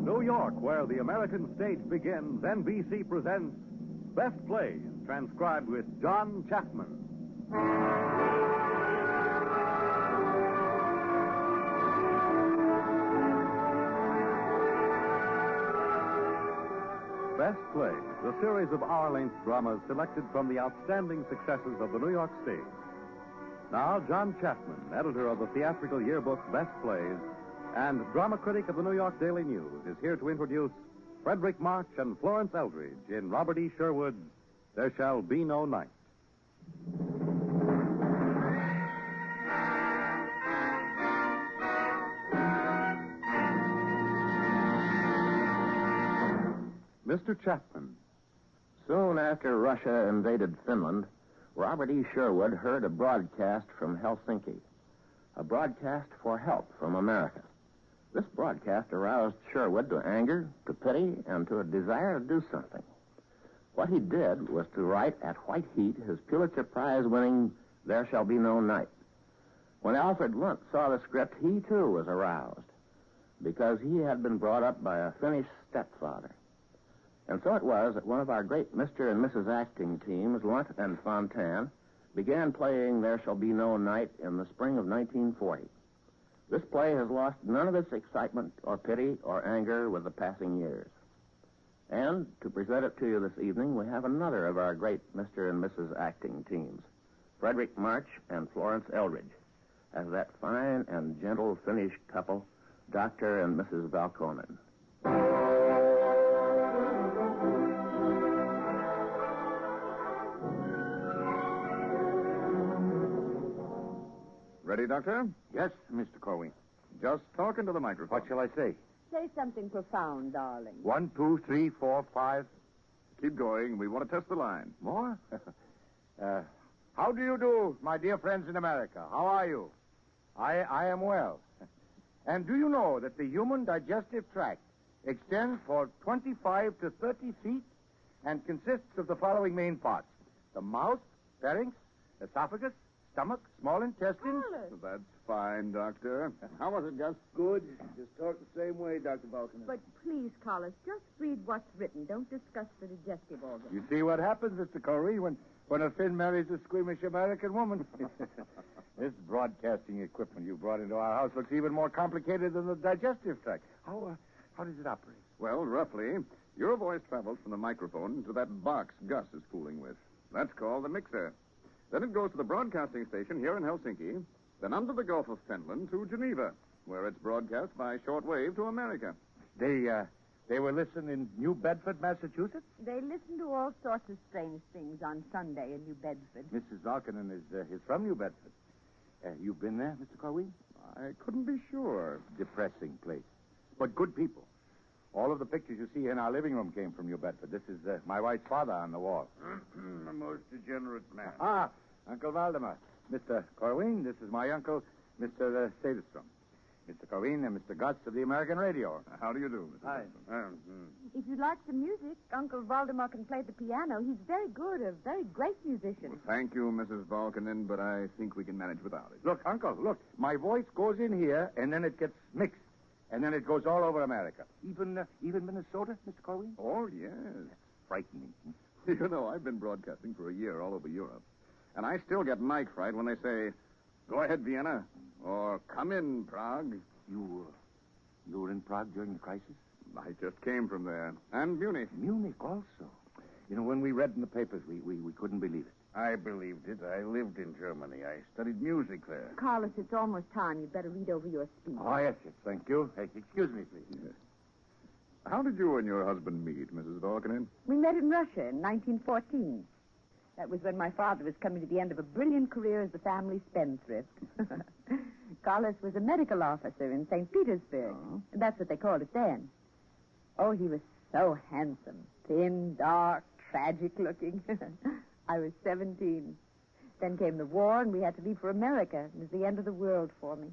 New York, where the American stage begins, NBC presents Best Plays, transcribed with John Chapman. Best Plays, a series of hour-length dramas selected from the outstanding successes of the New York stage. Now, John Chapman, editor of the theatrical yearbook Best Plays and drama critic of the New York Daily News, is here to introduce Frederick March and Florence Eldridge in Robert E. Sherwood's There Shall Be No Night. Mr. Chapman. Soon after Russia invaded Finland, Robert E. Sherwood heard a broadcast from Helsinki, a broadcast for help from America. This broadcast aroused Sherwood to anger, to pity, and to a desire to do something. What he did was to write at white heat his Pulitzer Prize-winning There Shall Be No Night. When Alfred Lunt saw the script, he too was aroused, because he had been brought up by a Finnish stepfather. And so it was that one of our great Mr. and Mrs. acting teams, Lunt and Fontanne, began playing There Shall Be No Night in the spring of 1940. This play has lost none of its excitement or pity or anger with the passing years. And to present it to you this evening, we have another of our great Mr. and Mrs. acting teams, Frederick March and Florence Eldridge, as that fine and gentle Finnish couple, Dr. and Mrs. Valkonen. Ready, Doctor? Yes, Mr. Corwin. Just talk into the microphone. What shall I say? Say something profound, darling. 1, 2, 3, 4, 5. Keep going. We want to test the line. More? How do you do, my dear friends in America? How are you? I am well. And do you know that the human digestive tract extends for 25 to 30 feet and consists of the following main parts: the mouth, pharynx, esophagus, stomach, small intestines. Carlos. That's fine, Doctor. How was it, Gus? Good. Just talk the same way, Dr. Balkan. But please, Carlos, just read what's written. Don't discuss the digestive organ. You see what happens, Mr. Corey, when a Finn marries a squeamish American woman. This broadcasting equipment you brought into our house looks even more complicated than the digestive tract. How does it operate? Well, roughly, your voice travels from the microphone to that box Gus is fooling with. That's called the mixer. Then it goes to the broadcasting station here in Helsinki, then under the Gulf of Finland to Geneva, where it's broadcast by shortwave to America. They will listen in New Bedford, Massachusetts? They listen to all sorts of strange things on Sunday in New Bedford. Mrs. Valkonen is from New Bedford. You've been there, Mr. Corwin? I couldn't be sure. Depressing place. But good people. All of the pictures you see in our living room came from New Bedford. This is my wife's father on the wall. A most degenerate man. Uncle Valdemar. Mr. Corwin, this is my uncle, Mr. Sadestrom. Mr. Corwin and Mr. Gutz of the American Radio. How do you do, Mr. Hi. If you'd like some music, Uncle Valdemar can play the piano. He's very good, a very great musician. Well, thank you, Mrs. Balkanen, but I think we can manage without it. Look, Uncle, look. My voice goes in here, and then it gets mixed. And then it goes all over America. Even Minnesota, Mr. Corwin? Oh, yes. Frightening. You know, I've been broadcasting for a year all over Europe. And I still get night fright when they say, "Go ahead, Vienna," or "Come in, Prague." You were in Prague during the crisis? I just came from there. And Munich. Munich also. You know, when we read in the papers, we couldn't believe it. I believed it. I lived in Germany. I studied music there. Carlos, it's almost time. You'd better read over your speech. Oh, yes, thank you. Hey, excuse me, please. Yes. How did you and your husband meet, Mrs. Balkanen? We met in Russia in 1914. That was when my father was coming to the end of a brilliant career as the family spendthrift. Carlos was a medical officer in St. Petersburg. Oh. That's what they called it then. Oh, he was so handsome. Thin, dark, tragic-looking. I was 17. Then came the war, and we had to leave for America. It was the end of the world for me.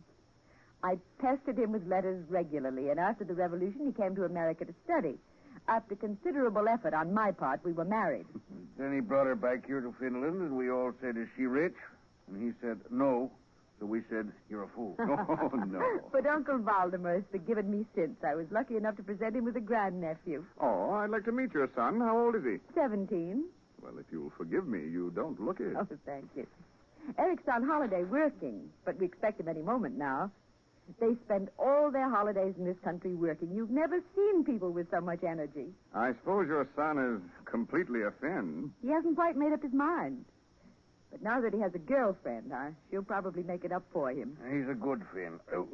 I pestered him with letters regularly, and after the revolution, he came to America to study. After considerable effort on my part, we were married. Then he brought her back here to Finland, and we all said, "Is she rich?" And he said, "No, So we said, you're a fool. Oh, no. But Uncle Valdemar has forgiven me since. I was lucky enough to present him with a grandnephew. Oh, I'd like to meet your son. How old is he? 17. Well, if you'll forgive me, you don't look it. Oh, thank you. Eric's on holiday working, but we expect him any moment now. They spend all their holidays in this country working. You've never seen people with so much energy. I suppose your son is completely a Finn. He hasn't quite made up his mind. But now that he has a girlfriend, she'll probably make it up for him. He's a good Finn. Oh,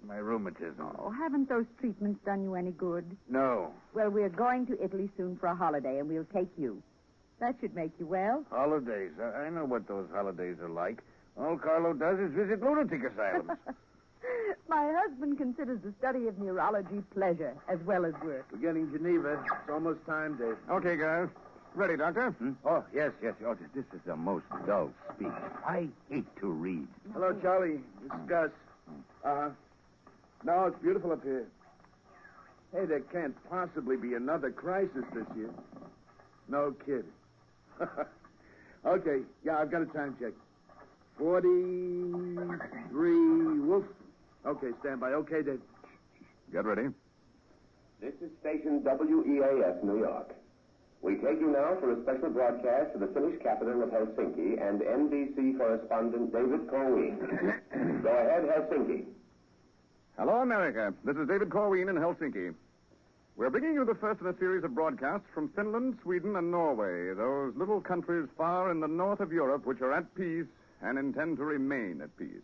my rheumatism. Oh, haven't those treatments done you any good? No. Well, we're going to Italy soon for a holiday, and we'll take you. That should make you well. Holidays. I know what those holidays are like. All Carlo does is visit lunatic asylums. My husband considers the study of neurology pleasure as well as work. We're getting Geneva. It's almost time, Dave. Okay, guys. Ready, Doctor? Oh, yes. Oh, this is the most dull speech. I hate to read. Hello, Charlie. This is Gus. No, it's beautiful up here. Hey, there can't possibly be another crisis this year. No kidding. Okay, yeah, I've got a time check. 43 Wolf. Okay, stand by. Okay, Dave. Get ready. This is station WEAS, New York. We take you now for a special broadcast to the Finnish capital of Helsinki and NBC correspondent David Corwin. Go ahead, Helsinki. Hello, America. This is David Corwin in Helsinki. We're bringing you the first in a series of broadcasts from Finland, Sweden, and Norway, those little countries far in the north of Europe which are at peace and intend to remain at peace.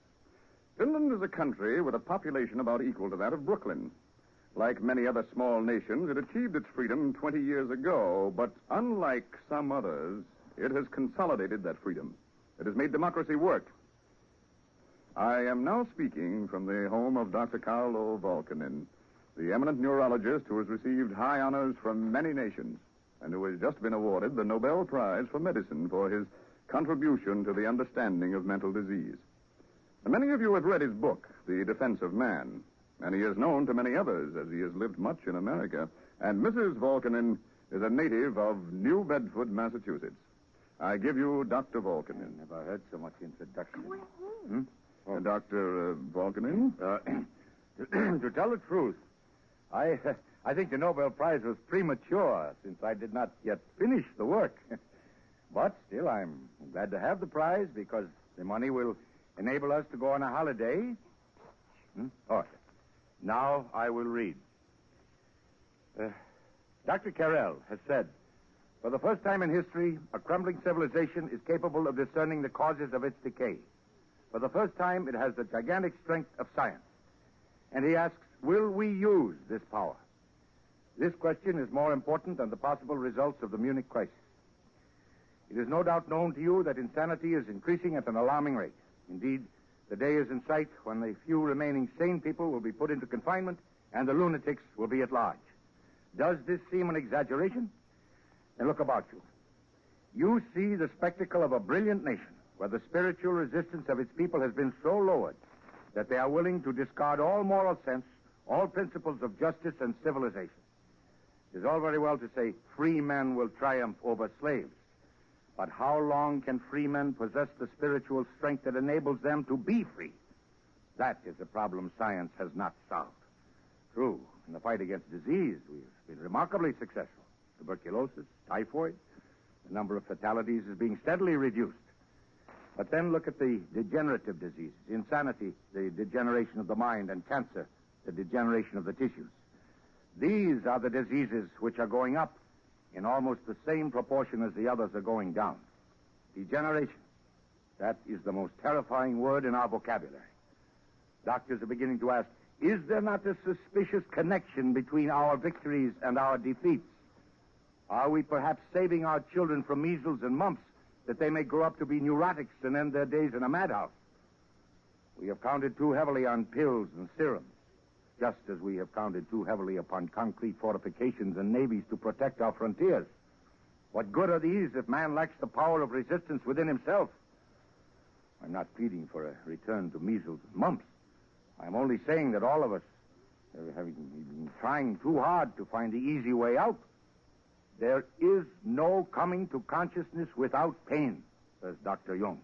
Finland is a country with a population about equal to that of Brooklyn. Like many other small nations, it achieved its freedom 20 years ago, but unlike some others, it has consolidated that freedom. It has made democracy work. I am now speaking from the home of Dr. Carlo Volkanen, the eminent neurologist who has received high honors from many nations and who has just been awarded the Nobel Prize for Medicine for his contribution to the understanding of mental disease. And many of you have read his book, The Defense of Man, and he is known to many others as he has lived much in America. And Mrs. Volkanen is a native of New Bedford, Massachusetts. I give you Dr. Volkanen. I never heard so much introduction. Dr. Volkanen? To tell the truth, I think the Nobel Prize was premature since I did not yet finish the work. But still, I'm glad to have the prize because the money will enable us to go on a holiday. Now I will read. Dr. Carrel has said, for the first time in history, a crumbling civilization is capable of discerning the causes of its decay. For the first time, it has the gigantic strength of science. And he asks, will we use this power? This question is more important than the possible results of the Munich crisis. It is no doubt known to you that insanity is increasing at an alarming rate. Indeed, the day is in sight when the few remaining sane people will be put into confinement and the lunatics will be at large. Does this seem an exaggeration? Then look about you. You see the spectacle of a brilliant nation where the spiritual resistance of its people has been so lowered that they are willing to discard all moral sense, all principles of justice and civilization. It is all very well to say free men will triumph over slaves. But how long can free men possess the spiritual strength that enables them to be free? That is a problem science has not solved. True, in the fight against disease, we've been remarkably successful. Tuberculosis, typhoid, the number of fatalities is being steadily reduced. But then look at the degenerative diseases, insanity, the degeneration of the mind, and cancer, the degeneration of the tissues. These are the diseases which are going up in almost the same proportion as the others are going down. Degeneration. That is the most terrifying word in our vocabulary. Doctors are beginning to ask, is there not a suspicious connection between our victories and our defeats? Are we perhaps saving our children from measles and mumps that they may grow up to be neurotics and end their days in a madhouse? We have counted too heavily on pills and serums, just as we have counted too heavily upon concrete fortifications and navies to protect our frontiers. What good are these if man lacks the power of resistance within himself? I'm not pleading for a return to measles and mumps. I'm only saying that all of us have been trying too hard to find the easy way out. There is no coming to consciousness without pain, says Dr. Jung.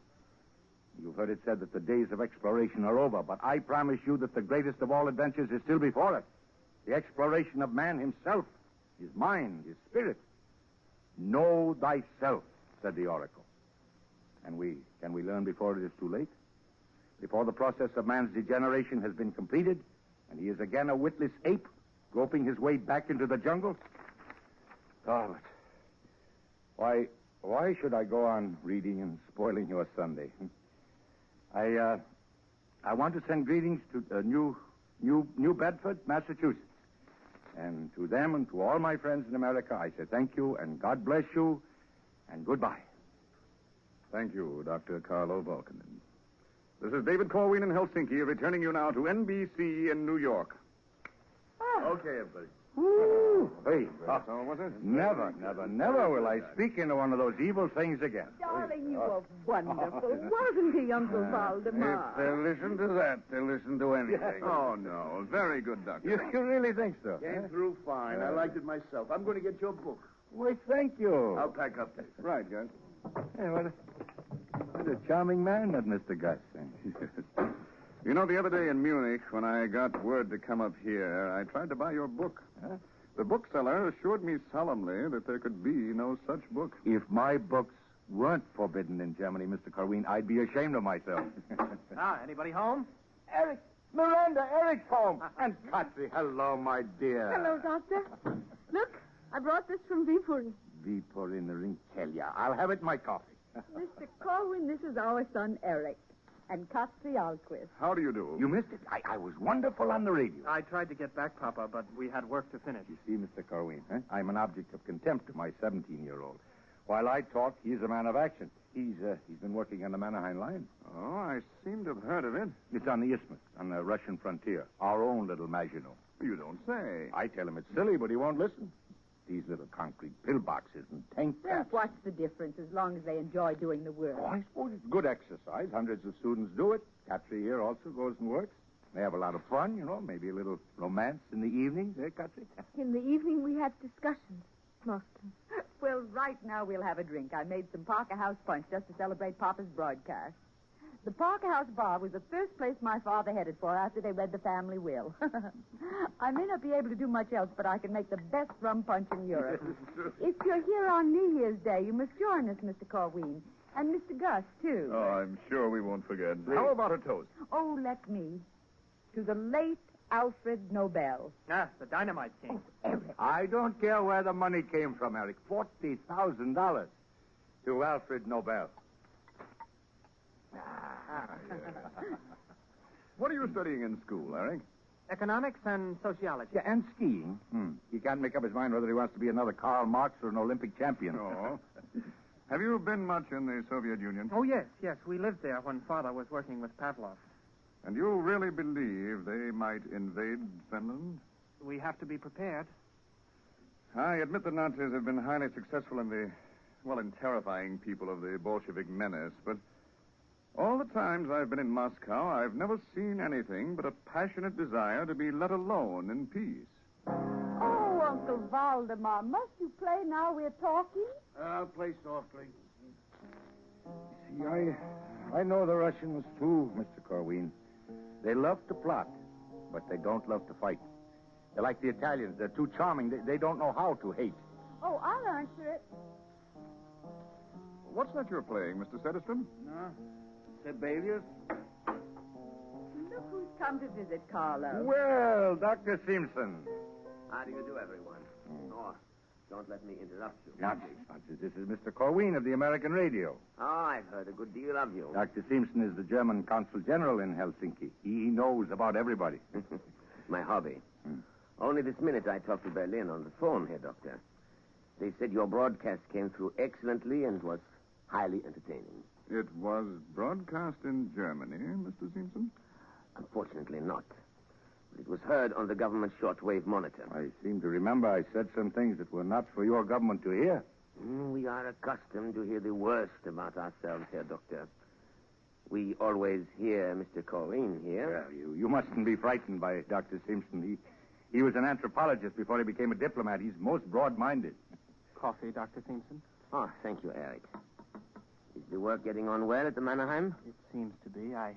You've heard it said that the days of exploration are over, but I promise you that the greatest of all adventures is still before us. The exploration of man himself, his mind, his spirit. Know thyself, said the oracle. Can we learn before it is too late? Before the process of man's degeneration has been completed, and he is again a witless ape, groping his way back into the jungle? Oh, but why should I go on reading and spoiling your Sunday? I want to send greetings to New Bedford, Massachusetts. And to them and to all my friends in America, I say thank you and God bless you and goodbye. Thank you, Dr. Carlo Volkanen. This is David Corwin in Helsinki, returning you now to NBC in New York. Okay, everybody. Woo! Hey, That's all, was it? never will I speak into one of those evil things again. Darling, you were wonderful, wasn't he, Uncle Valdemar? If they'll listen to that, they'll listen to anything. Oh, no. Very good, Doctor. You really think so? Came through fine. I liked it myself. I'm going to get your book. Why, thank you. I'll pack up, Dave. Right, Gus. Hey, what a charming man, that Mr. Gus. You know, the other day in Munich, when I got word to come up here, I tried to buy your book. Huh? The bookseller assured me solemnly that there could be no such book. If my books weren't forbidden in Germany, Mr. Corwin, I'd be ashamed of myself. Anybody home? Eric, Miranda, Eric's home. And Patsy, hello, my dear. Hello, Doctor. Look, I brought this from Viipuri. Viipuri in the Rinkelia. I'll have it in my coffee. Mr. Corwin, this is our son, Erik. And Katri Alquist. How do you do? You missed it. I was wonderful on the radio. I tried to get back, Papa, but we had work to finish. You see, Mr. Corwin, I'm an object of contempt to my 17-year-old. While I talk, he's a man of action. He's been working on the Mannerheim line. Oh, I seem to have heard of it. It's on the isthmus, on the Russian frontier. Our own little Maginot. You don't say. I tell him it's silly, but he won't listen. These little concrete pillboxes and tank Well, caps. what's the difference as long as they enjoy doing the work? Oh, I suppose it's good exercise. Hundreds of students do it. Katri here also goes and works. They have a lot of fun, maybe a little romance in the evenings, Katri? In the evening, we have discussions, mostly. Well, right now we'll have a drink. I made some Parker House punch just to celebrate Papa's broadcast. The Parker House bar was the first place my father headed for after they read the family will. I may not be able to do much else, but I can make the best rum punch in Europe. If you're here on New Year's Day, you must join us, Mr. Corwin. And Mr. Gus, too. Oh, I'm sure we won't forget. How about a toast? Oh, let me. To the late Alfred Nobel. The dynamite king. I don't care where the money came from, Eric. $40,000 to Alfred Nobel. What are you studying in school, Eric? Economics and sociology. Yeah, and skiing. He can't make up his mind whether he wants to be another Karl Marx or an Olympic champion. Oh. Have you been much in the Soviet Union? Oh, yes. We lived there when Father was working with Pavlov. And you really believe they might invade Finland? We have to be prepared. I admit the Nazis have been highly successful in terrifying people of the Bolshevik menace, but all the times I've been in Moscow, I've never seen anything but a passionate desire to be let alone in peace. Oh, Uncle Valdemar, must you play now we're talking? I'll play softly. See, I know the Russians, too, Mr. Corwin. They love to plot, but they don't love to fight. They're like the Italians. They're too charming. They don't know how to hate. Oh, I'll answer it. What's that you're playing, Mr. Sedistrom? Sibelius? Look who's come to visit Carlo. Well, Dr. Simpson. How do you do, everyone? Oh, don't let me interrupt you. This is Mr. Corwin of the American radio. Oh, I've heard a good deal of you. Dr. Simpson is the German consul general in Helsinki. He knows about everybody. My hobby. Only this minute I talked to Berlin on the phone here, Doctor. They said your broadcast came through excellently and was highly entertaining. It was broadcast in Germany, Mr. Simpson? Unfortunately not. But it was heard on the government shortwave monitor. I seem to remember I said some things that were not for your government to hear. We are accustomed to hear the worst about ourselves here, Doctor. We always hear Mr. Corwin here. Well, you mustn't be frightened by Dr. Simpson. He was an anthropologist before he became a diplomat. He's most broad-minded. Coffee, Dr. Simpson? Oh, thank you, Eric. Is the work getting on well at the Mannerheim? It seems to be. I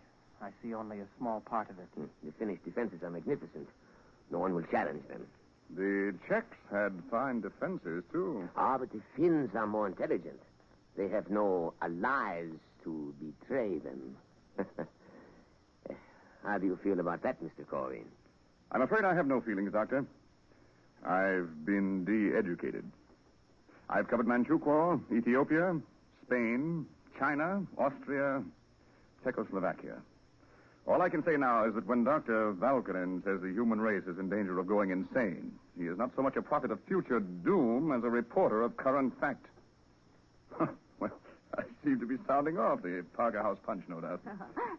see only a small part of it. The Finnish defenses are magnificent. No one will challenge them. The Czechs had fine defenses, too. But the Finns are more intelligent. They have no allies to betray them. How do you feel about that, Mr. Corwin? I'm afraid I have no feelings, Doctor. I've been de-educated. I've covered Manchukuo, Ethiopia, Spain, China, Austria, Czechoslovakia. All I can say now is that when Dr. Valkyrin says the human race is in danger of going insane, he is not so much a prophet of future doom as a reporter of current fact. Well, I seem to be sounding off the Parker House punch, no doubt.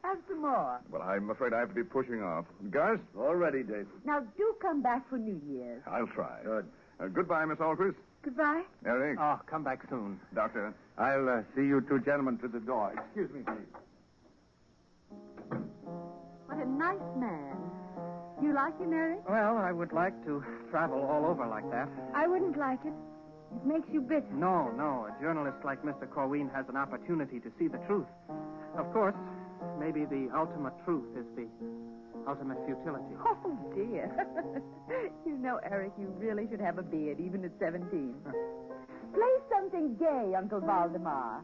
Have some more. Well, I'm afraid I have to be pushing off. Gus? All ready, Dave. Now, do come back for New Year's. I'll try. Good. Goodbye, Miss Alquist. Goodbye. Erik. Oh, come back soon. Doctor. I'll see you two gentlemen to the door. Excuse me, please. What a nice man. Do you like him, Erik? Well, I would like to travel all over like that. I wouldn't like it. It makes you bitter. No. A journalist like Mr. Corwin has an opportunity to see the truth. Of course, maybe the ultimate truth is the ultimate futility. Oh, dear. You know, Erik, you really should have a beard, even at 17. Play something gay, Uncle Valdemar.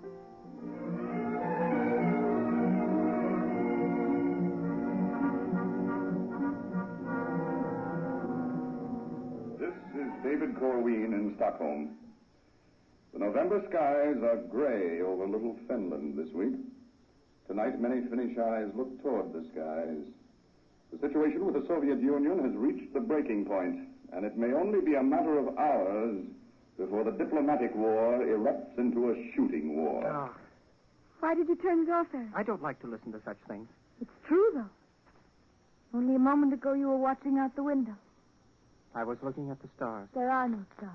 This is David Corwin in Stockholm. The November skies are gray over little Finland this week. Tonight, many Finnish eyes look toward the skies. The situation with the Soviet Union has reached the breaking point, and it may only be a matter of hours before the diplomatic war erupts into a shooting war. Oh, Why did you turn it off, Erik? I don't like to listen to such things. It's true, though. Only a moment ago you were watching out the window. I was looking at the stars. There are no stars.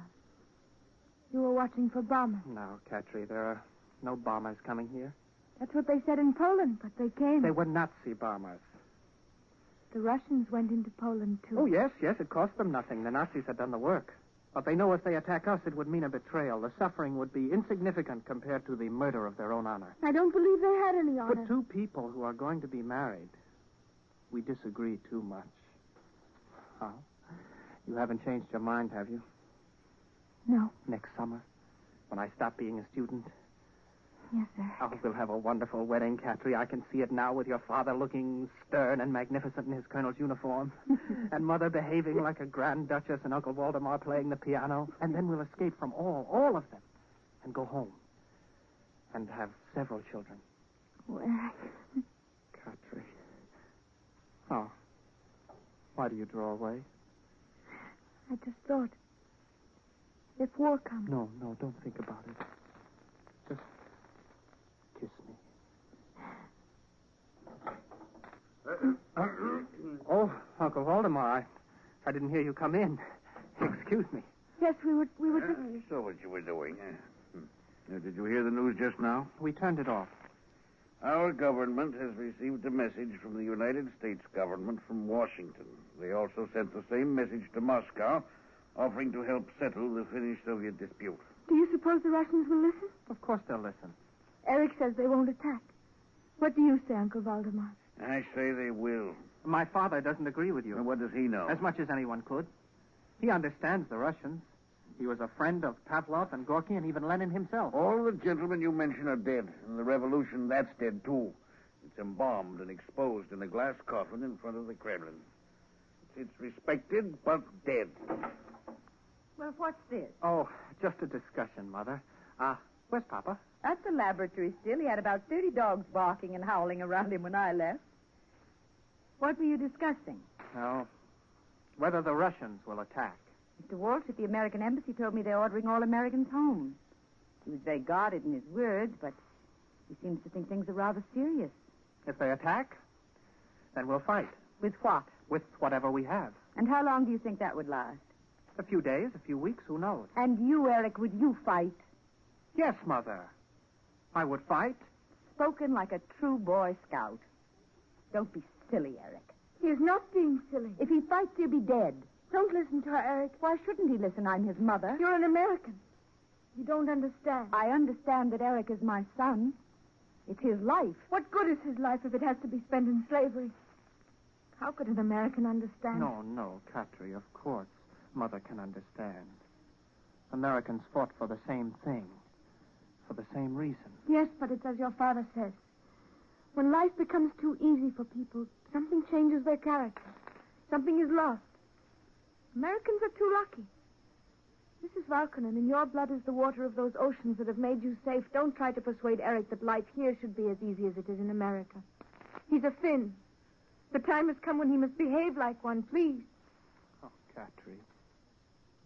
You were watching for bombers. No, Katri, there are no bombers coming here. That's what they said in Poland, but they came. They were Nazi bombers. The Russians went into Poland, too. Oh, yes, it cost them nothing. The Nazis had done the work. But they know if they attack us, it would mean a betrayal. The suffering would be insignificant compared to the murder of their own honor. I don't believe they had any honor. But two people who are going to be married, we disagree too much. Oh, you haven't changed your mind, have you? No. Next summer, when I stop being a student. Yes, sir. Oh, we'll have a wonderful wedding, Katri. I can see it now with your father looking stern and magnificent in his colonel's uniform. And Mother behaving like a grand duchess and Uncle Waldemar playing the piano. And then we'll escape from all of them and go home and have several children. Oh, Erik. Katri. Oh. Why do you draw away? I just thought, if war comes... No, don't think about it. Just kiss me. Oh, Uncle Waldemar, I didn't hear you come in. Excuse me. Yes, we were just... You saw what you were doing. Did you hear the news just now? We turned it off. Our government has received a message from the United States government from Washington. They also sent the same message to Moscow, offering to help settle the Finnish-Soviet dispute. Do you suppose the Russians will listen? Of course they'll listen. Erik says they won't attack. What do you say, Uncle Valdemar? I say they will. My father doesn't agree with you. And what does he know? As much as anyone could. He understands the Russians. He was a friend of Pavlov and Gorky and even Lenin himself. All the gentlemen you mention are dead. And the revolution, that's dead, too. It's embalmed and exposed in a glass coffin in front of the Kremlin. It's respected, but dead. Well, what's this? Oh, just a discussion, Mother. Where's Papa? At the laboratory still. He had about 30 dogs barking and howling around him when I left. What were you discussing? No. Whether the Russians will attack. Mr. Walsh at the American Embassy told me they're ordering all Americans home. He was very guarded in his words, but he seems to think things are rather serious. If they attack, then we'll fight. With what? With whatever we have. And how long do you think that would last? A few days, a few weeks, who knows? And you, Erik, would you fight? Yes, Mother. I would fight. Spoken like a true Boy Scout. Don't be silly, Erik. He is not being silly. If he fights, he'll be dead. Don't listen to her, Erik. Why shouldn't he listen? I'm his mother. You're an American. You don't understand. I understand that Erik is my son. It's his life. What good is his life if it has to be spent in slavery? How could an American understand? No, Katri, of course. Mother can understand. Americans fought for the same thing. For the same reason. Yes, but it's as your father says. When life becomes too easy for people, something changes their character. Something is lost. Americans are too lucky. Mrs. Valkonen, in your blood is the water of those oceans that have made you safe. Don't try to persuade Erik that life here should be as easy as it is in America. He's a Finn. The time has come when he must behave like one, please. Oh, Katri.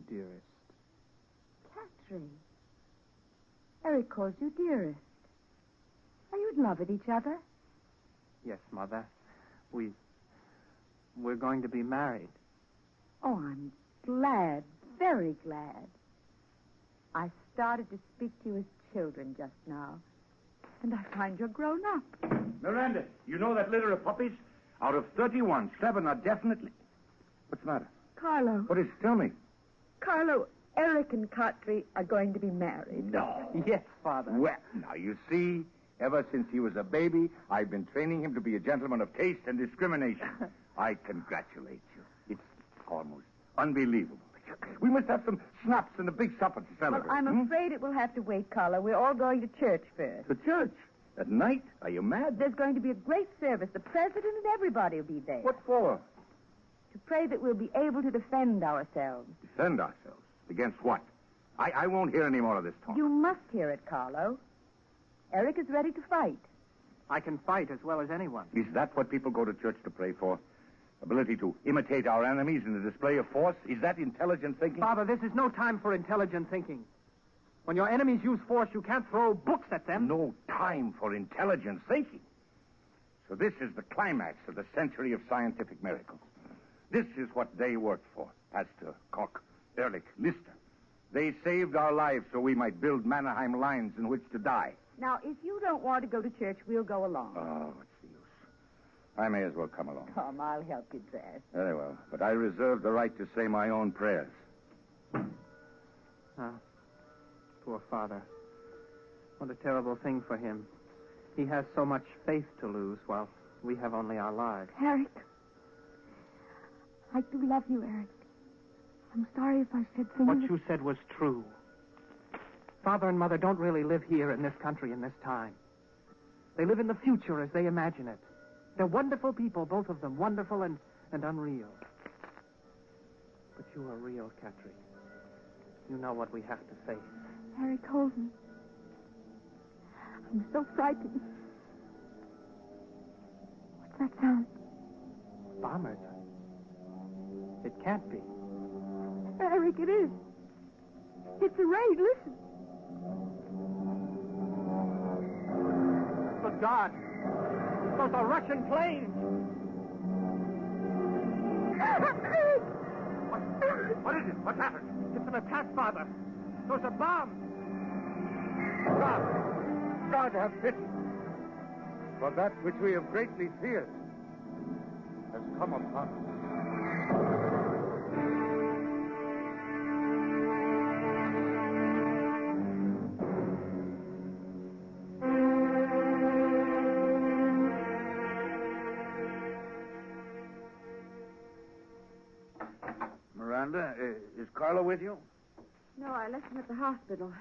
Dearest. Katri. Erik calls you dearest. Are you in love with each other? Yes, Mother. We're going to be married. Oh, I'm glad, very glad. I started to speak to you as children just now, and I find you're grown up. Miranda, you know that litter of puppies? Out of 31, 7 are definitely... What's the matter? Carlo. What is it? Tell me. Carlo, Erik and Katri are going to be married. No. Yes, Father. Well, now, you see, ever since he was a baby, I've been training him to be a gentleman of taste and discrimination. I congratulate you. It's almost unbelievable. We must have some schnapps and a big supper to celebrate. Well, I'm afraid it will have to wait, Carlo. We're all going to church first. To church? At night? Are you mad? There's going to be a great service. The president and everybody will be there. What for? To pray that we'll be able to defend ourselves. Defend ourselves? Against what? I won't hear any more of this talk. You must hear it, Carlo. Erik is ready to fight. I can fight as well as anyone. Is that what people go to church to pray for? Ability to imitate our enemies in a display of force? Is that intelligent thinking? Father, this is no time for intelligent thinking. When your enemies use force, you can't throw books at them. No time for intelligent thinking. So this is the climax of the century of scientific miracles. This is what they worked for. Pasteur, Koch, Ehrlich, Lister. They saved our lives so we might build Mannerheim lines in which to die. Now, if you don't want to go to church, we'll go along. Oh, what's the use? I may as well come along. Come, I'll help you dress. Very well. But I reserve the right to say my own prayers. Poor Father. What a terrible thing for him. He has so much faith to lose while we have only our lives. Erik. I do love you, Erik. I'm sorry if I said things... What you said was true. Father and Mother don't really live here in this country in this time. They live in the future as they imagine it. They're wonderful people, both of them, wonderful and unreal. But you are real, Katri. You know what we have to face. Erik, hold me. I'm so frightened. What's that sound? Bombers. It can't be. Erik, it is. It's a raid. Listen. Good God! Those are Russian planes! What is it? What's happened? It's an attack, Father. Those are bombs. God have pity. For that which we have greatly feared has come upon us. Miranda, is Carlo with you? No, I left him at the hospital.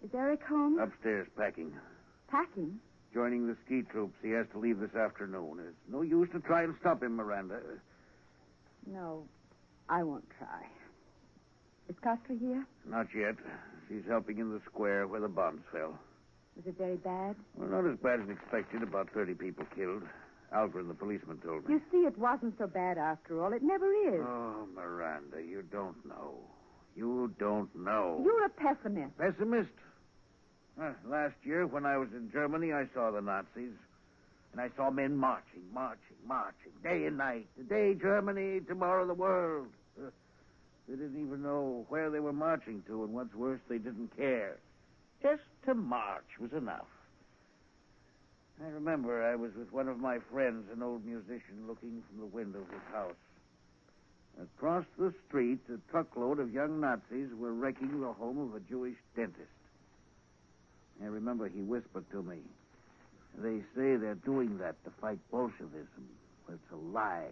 Is Erik home? Upstairs packing. Packing? Joining the ski troops. He has to leave this afternoon. It's no use to try and stop him, Miranda. No, I won't try. Is Katri here? Not yet. She's helping in the square where the bombs fell. Was it very bad? Well, not as bad as expected. About 30 people killed. Alfred, the policeman, told me. You see, it wasn't so bad after all. It never is. Oh, Miranda, you don't know. You don't know. You're a pessimist. Pessimist? Last year, when I was in Germany, I saw the Nazis. And I saw men marching, day and night. Today, Germany, tomorrow, the world. They didn't even know where they were marching to, and what's worse, they didn't care. Just to march was enough. I remember I was with one of my friends, an old musician, looking from the window of his house. Across the street, a truckload of young Nazis were wrecking the home of a Jewish dentist. I remember he whispered to me. They say they're doing that to fight Bolshevism. But it's a lie.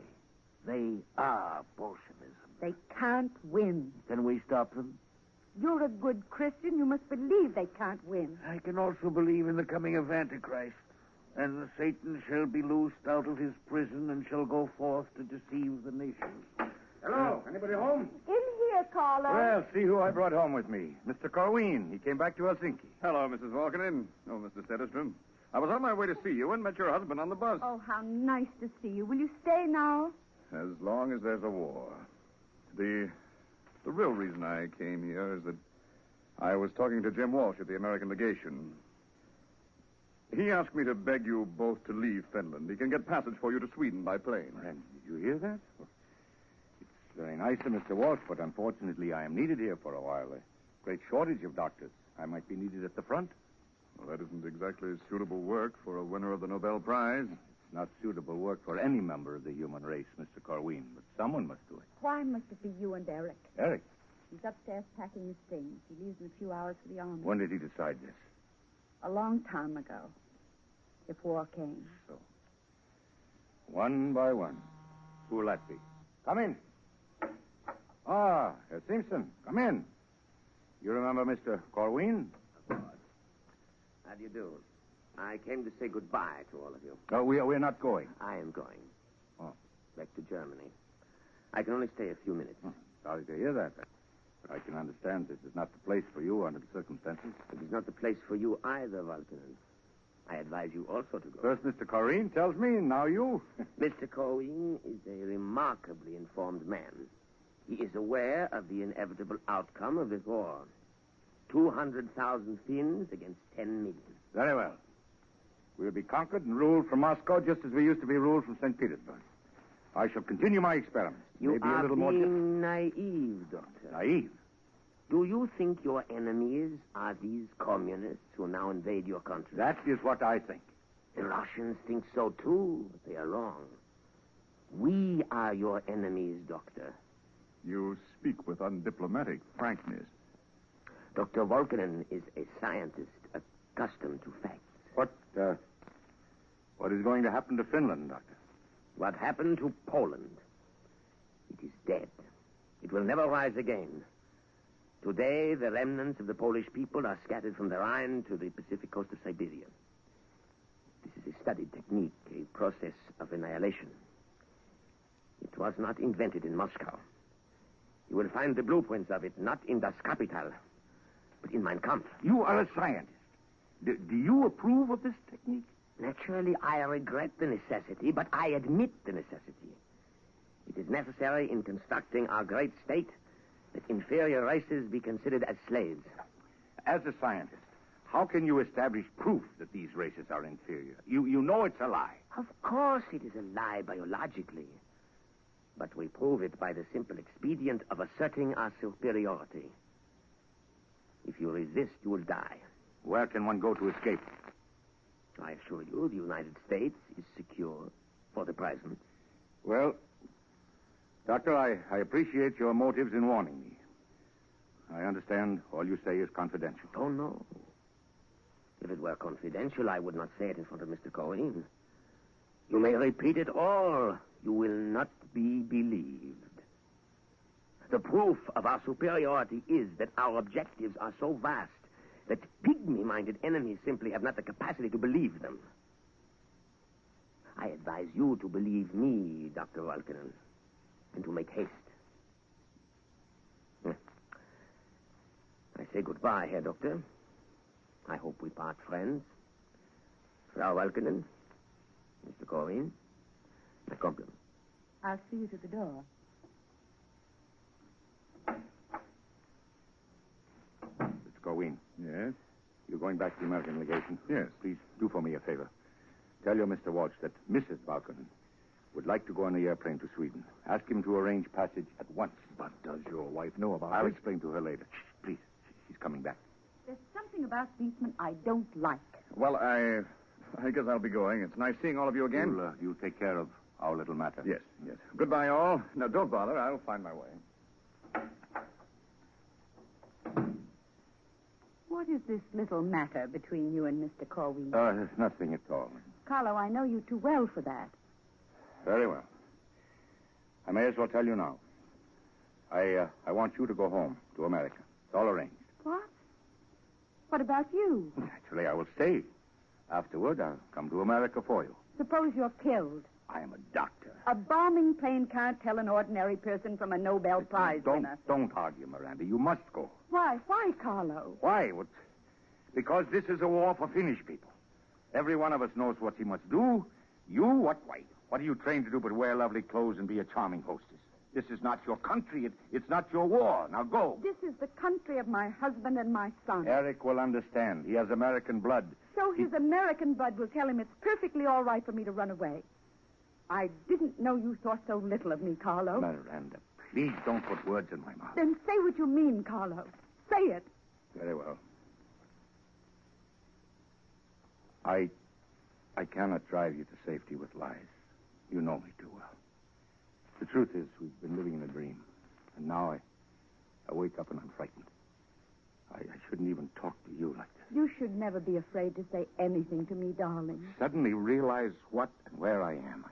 They are Bolshevism. They can't win. Can we stop them? You're a good Christian. You must believe they can't win. I can also believe in the coming of Antichrist. And Satan shall be loosed out of his prison and shall go forth to deceive the nations. Hello, anybody home? In here, caller. Well, see who I brought home with me. Mr. Corwin. He came back to Helsinki. Hello, Mrs. Volkanen. Oh, Mr. Setterstrom. I was on my way to see you and met your husband on the bus. Oh, how nice to see you. Will you stay now? As long as there's a war. The real reason I came here is that I was talking to Jim Walsh at the American legation. He asked me to beg you both to leave Finland. He can get passage for you to Sweden by plane. And did you hear that? It's very nice of Mr. Walsh, but unfortunately I am needed here for a while. A great shortage of doctors. I might be needed at the front. Well, that isn't exactly suitable work for a winner of the Nobel Prize. It's not suitable work for any member of the human race, Mr. Corwin, but someone must do it. Why must it be you and Erik? Erik, He's upstairs packing his things. He leaves in a few hours for the army. when did he decide this? A long time ago. If war came. So, one by one. Who'll that be? Come in. Ah, Herr Simpson, come in. You remember Mr. Corwin? How do you do? I came to say goodbye to all of you. No, we're not going. I am going. Oh. Back to Germany. I can only stay a few minutes. Oh, sorry to hear that. But I can understand this is not the place for you under the circumstances. It is not the place for you either, Volkanen. I advise you also to go. First Mr. Corwin tells me, now you. Mr. Corwin is a remarkably informed man. He is aware of the inevitable outcome of this war. 200,000 Finns against 10 million. Very well. We'll be conquered and ruled from Moscow just as we used to be ruled from St. Petersburg. I shall continue my experiments. You Maybe are a little more being naive, Doctor. naive. Do you think your enemies are these communists who now invade your country? That is what I think. The Russians think so, too, but they are wrong. We are your enemies, Doctor. You speak with undiplomatic frankness. Dr. Volkanen is a scientist accustomed to facts. What is going to happen to Finland, Doctor? What happened to Poland? It is dead. It will never rise again. Today, the remnants of the Polish people are scattered from the Rhine to the Pacific coast of Siberia. This is a studied technique, a process of annihilation. It was not invented in Moscow. You will find the blueprints of it not in Das Kapital, but in Mein Kampf. You are a scientist. Do you approve of this technique? Naturally, I regret the necessity, but I admit the necessity. It is necessary in constructing our great state that inferior races be considered as slaves. As a scientist, how can you establish proof that these races are inferior? You know it's a lie. Of course it is a lie biologically. But we prove it by the simple expedient of asserting our superiority. If you resist, you will die. Where can one go to escape? I assure you, the United States is secure for the present. Well, Doctor, I appreciate your motives in warning me. I understand all you say is confidential. Oh, no. If it were confidential, I would not say it in front of Mr. Corwin. You may repeat it all. You will not be believed. The proof of our superiority is that our objectives are so vast that pygmy-minded enemies simply have not the capacity to believe them. I advise you to believe me, Dr. Volkanen, and to make haste. I say goodbye, Herr Doctor. I hope we part friends. Frau Volkanen, Mr. Corwin, my compliments. I'll see you to the door. Mr. Corwin. Yes? You're going back to the American legation? Yes. Please do for me a favor. Tell your Mr. Walsh that Mrs. Balkonen would like to go on the airplane to Sweden. Ask him to arrange passage at once. But does your wife know about I'll it? explain to her later. Shh, please. She's coming back. There's something about Beastman I don't like. Well, I guess I'll be going. It's nice seeing all of you again. You'll take care of our little matter. Yes, yes. Goodbye, all. Now, don't bother. I'll find my way. What is this little matter between you and Mr. Corwin? There's nothing at all. Carlo, I know you too well for that. Very well. I may as well tell you now. I want you to go home to America. It's all arranged. What? What about you? Naturally, I will stay. Afterward, I'll come to America for you. Suppose you're killed. I am a doctor. A bombing plane can't tell an ordinary person from a Nobel Prize winner. Don't argue, Miranda. You must go. Why? Why, Carlo? Why? Because this is a war for Finnish people. Every one of us knows what he must do. You, what? Why? What are you trained to do but wear lovely clothes and be a charming hostess? This is not your country. It's not your war. Now go. This is the country of my husband and my son. Erik will understand. He has American blood. So his American blood will tell him it's perfectly all right for me to run away. I didn't know you thought so little of me, Carlo. Miranda, please don't put words in my mouth. Then say what you mean, Carlo. Say it. Very well. I cannot drive you to safety with lies. You know me too well. The truth is, we've been living in a dream. And now I wake up and I'm frightened. I shouldn't even talk to you like this. You should never be afraid to say anything to me, darling. Suddenly realize what and where I am.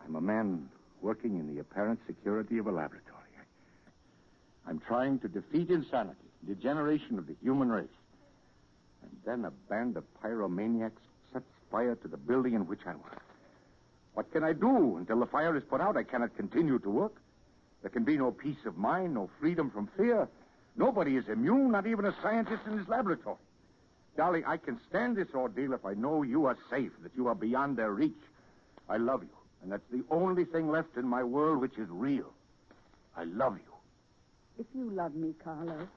I'm a man working in the apparent security of a laboratory. I'm trying to defeat insanity, degeneration of the human race. And then a band of pyromaniacs sets fire to the building in which I work. What can I do? Until the fire is put out, I cannot continue to work. There can be no peace of mind, no freedom from fear. Nobody is immune, not even a scientist in his laboratory. Darling, I can stand this ordeal if I know you are safe, that you are beyond their reach. I love you, and that's the only thing left in my world which is real. I love you. If you love me, Carlo,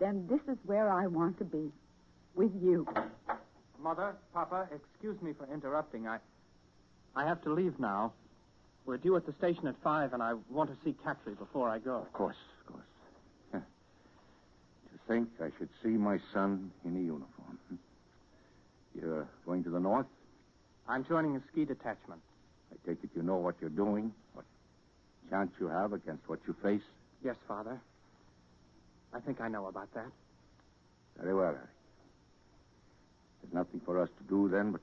then this is where I want to be, with you. Mother, Papa, excuse me for interrupting. I have to leave now. We're due at the station at 5, and I want to see Catry before I go. Of course. To think I should see my son in a uniform. You're going to the north? I'm joining a ski detachment. I take it you know what you're doing, what chance you have against what you face? Yes, Father. I think I know about that. Very well, Erik. There's nothing for us to do then but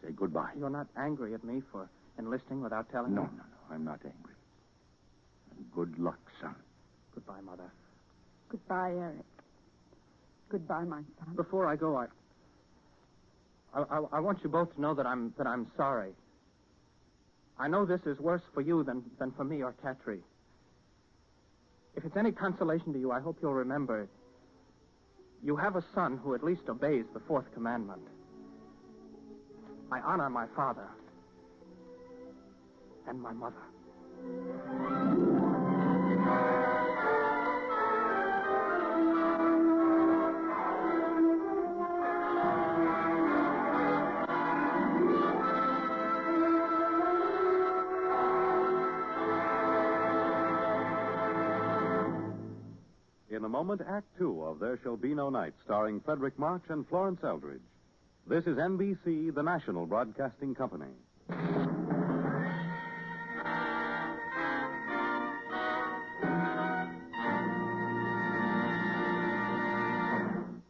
say goodbye. You're not angry at me for enlisting without telling me? No. I'm not angry. And good luck, son. Goodbye, Mother. Goodbye, Erik. Goodbye, my son. Before I go, I want you both to know that I'm sorry. I know this is worse for you than for me or Catry. If it's any consolation to you, I hope you'll remember you have a son who at least obeys the fourth commandment. I honor my father and my mother. In a moment, Act Two of There Shall Be No Night, starring Frederick March and Florence Eldridge. This is NBC, the national broadcasting company.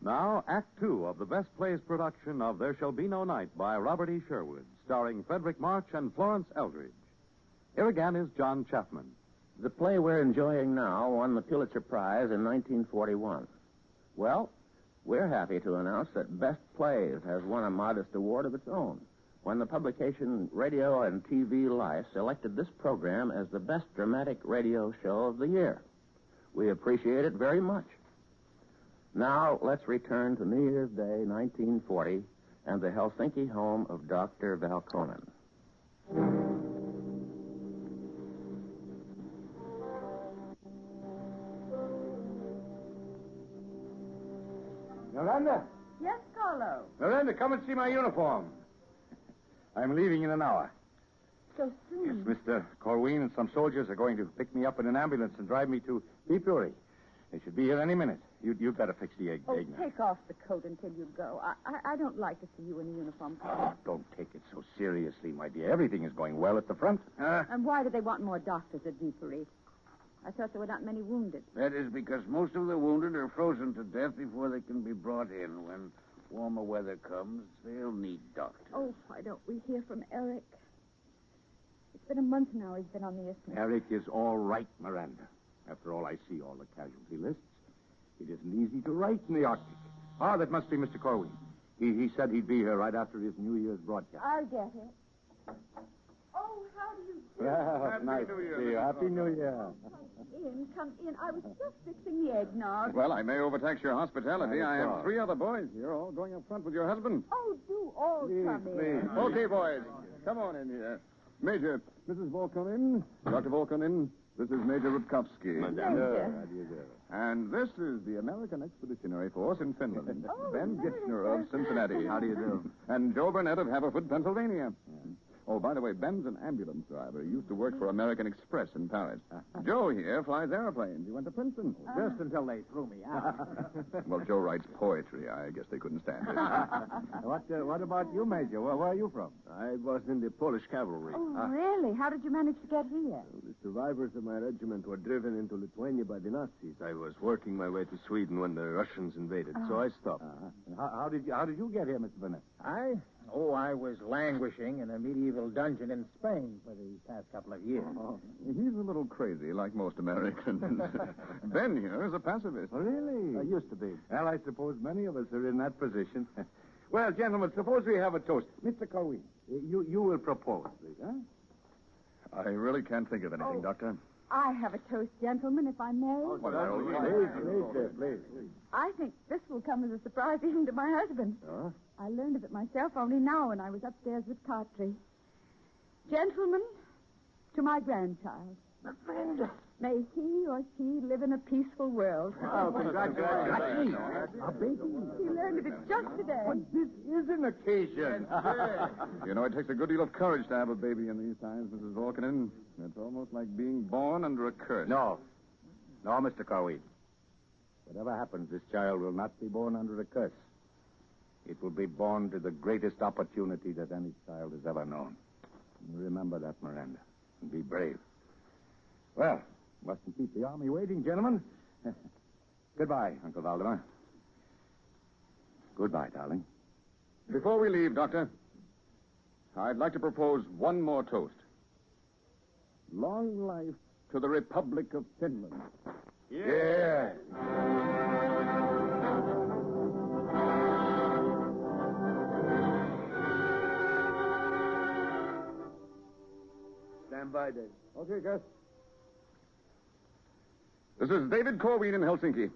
Now, Act Two of the Best Plays production of There Shall Be No Night by Robert E. Sherwood, starring Frederick March and Florence Eldridge. Here again is John Chapman. The play we're enjoying now won the Pulitzer Prize in 1941. Well, we're happy to announce that Best Plays has won a modest award of its own when the publication Radio and TV Life selected this program as the best dramatic radio show of the year. We appreciate it very much. Now, let's return to New Year's Day, 1940, and the Helsinki home of Dr. Valkonen. Miranda? Yes, Carlo. Miranda, come and see my uniform. I'm leaving in an hour. So soon. Yes, Mr. Corwin and some soldiers are going to pick me up in an ambulance and drive me to Viipuri. They should be here any minute. You'd better fix the egg. Oh, egg now. take off the coat until you go. I don't like to see you in a uniform, Carlo. Oh, don't take it so seriously, my dear. Everything is going well at the front. And why do they want more doctors at Viipuri? I thought there were not many wounded. That is because most of the wounded are frozen to death before they can be brought in. When warmer weather comes, they'll need doctors. Oh, why don't we hear from Erik? It's been a month now he's been on the isthmus. Erik is all right, Miranda. After all, I see all the casualty lists. It isn't easy to write in the Arctic. Ah, that must be Mr. Corwin. He said he'd be here right after his New Year's broadcast. I'll get it. Oh, how do you do? Well, Happy nice New to Year, see you. Mrs. Happy New Year. Come in. I was just fixing the eggnog. Well, I may overtax your hospitality. I have all. 3 other boys here, all going up front with your husband. Oh, do all come in. Okay, boys. Come on in here. Major, Mrs. Volkonin, Dr. Volkonin, this is Major Rutkowski. Major. And this is the American Expeditionary Force in Finland. Oh, Ben very Gitchner of Cincinnati. How do you do? And Joe Burnett of Haverford, Pennsylvania. Oh, by the way, Ben's an ambulance driver. He used to work for American Express in Paris. Joe here flies airplanes. He went to Princeton. Just until they threw me out. Well, Joe writes poetry. I guess they couldn't stand it. What about you, Major? Where are you from? I was in the Polish cavalry. Oh, really? How did you manage to get here? The survivors of my regiment were driven into Lithuania by the Nazis. I was working my way to Sweden when the Russians invaded, so I stopped. How did you get here, Mr. Burnett? I was languishing in a medieval dungeon in Spain for the past couple of years. Oh, he's a little crazy, like most Americans. Ben here is a pacifist. Really? I used to be. Well, I suppose many of us are in that position. Well, gentlemen, suppose we have a toast. Mr. Corwin, you will propose, please, huh? I really can't think of anything, Doctor. I have a toast, gentlemen, if I may. Please. I think this will come as a surprise even to my husband. Oh? I learned of it myself only now when I was upstairs with Cartry. Gentlemen, to my grandchild. May he or she live in a peaceful world. Oh, congratulations. A baby. He learned of it just today. This is an occasion. You know, it takes a good deal of courage to have a baby in these times, Mrs. Volkanen. It's almost like being born under a curse. No, Mr. Corwin. Whatever happens, this child will not be born under a curse. It will be born to the greatest opportunity that any child has ever known. You remember that, Miranda, and be brave. Well, mustn't keep the army waiting, gentlemen. Goodbye, Uncle Valdemar. Goodbye, darling. Before we leave, Doctor, I'd like to propose one more toast. Long life to the Republic of Finland. Yeah. Stand by, Dave. Okay, Gus. This is David Corwin in Helsinki.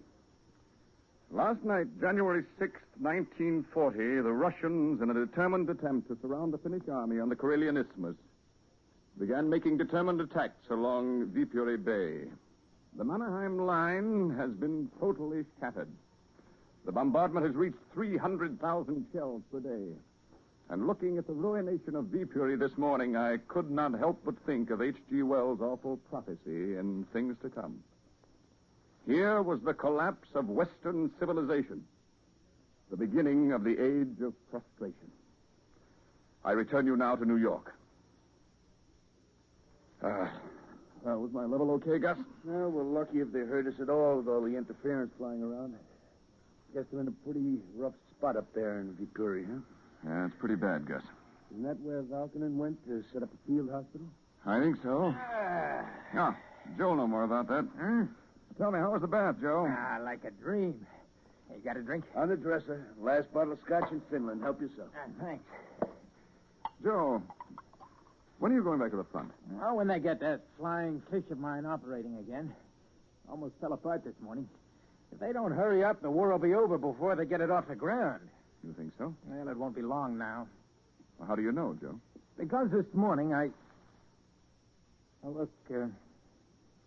Last night, January 6th, 1940, the Russians, in a determined attempt to surround the Finnish army on the Karelian Isthmus, began making determined attacks along Viipuri Bay. The Mannerheim line has been totally shattered. The bombardment has reached 300,000 shells per day. And looking at the ruination of Viipuri this morning, I could not help but think of H.G. Wells' awful prophecy in Things to Come. Here was the collapse of Western civilization, the beginning of the age of frustration. I return you now to New York. Was my level okay, Gus? Well, we're lucky if they hurt us at all with all the interference flying around. Guess they're in a pretty rough spot up there in Viipuri, huh? Yeah, it's pretty bad, Gus. Isn't that where Valkonen went to set up a field hospital? I think so. Yeah, Joe'll know more about that. Huh? Tell me, how was the bath, Joe? Like a dream. Hey, you got a drink? On the dresser. Last bottle of scotch in Finland. Help yourself. Thanks. Joe, when are you going back to the front? Oh, when they get that flying fish of mine operating again. Almost fell apart this morning. If they don't hurry up, the war will be over before they get it off the ground. You think so? Well, it won't be long now. Well, how do you know, Joe? Because this morning I... Oh, look, can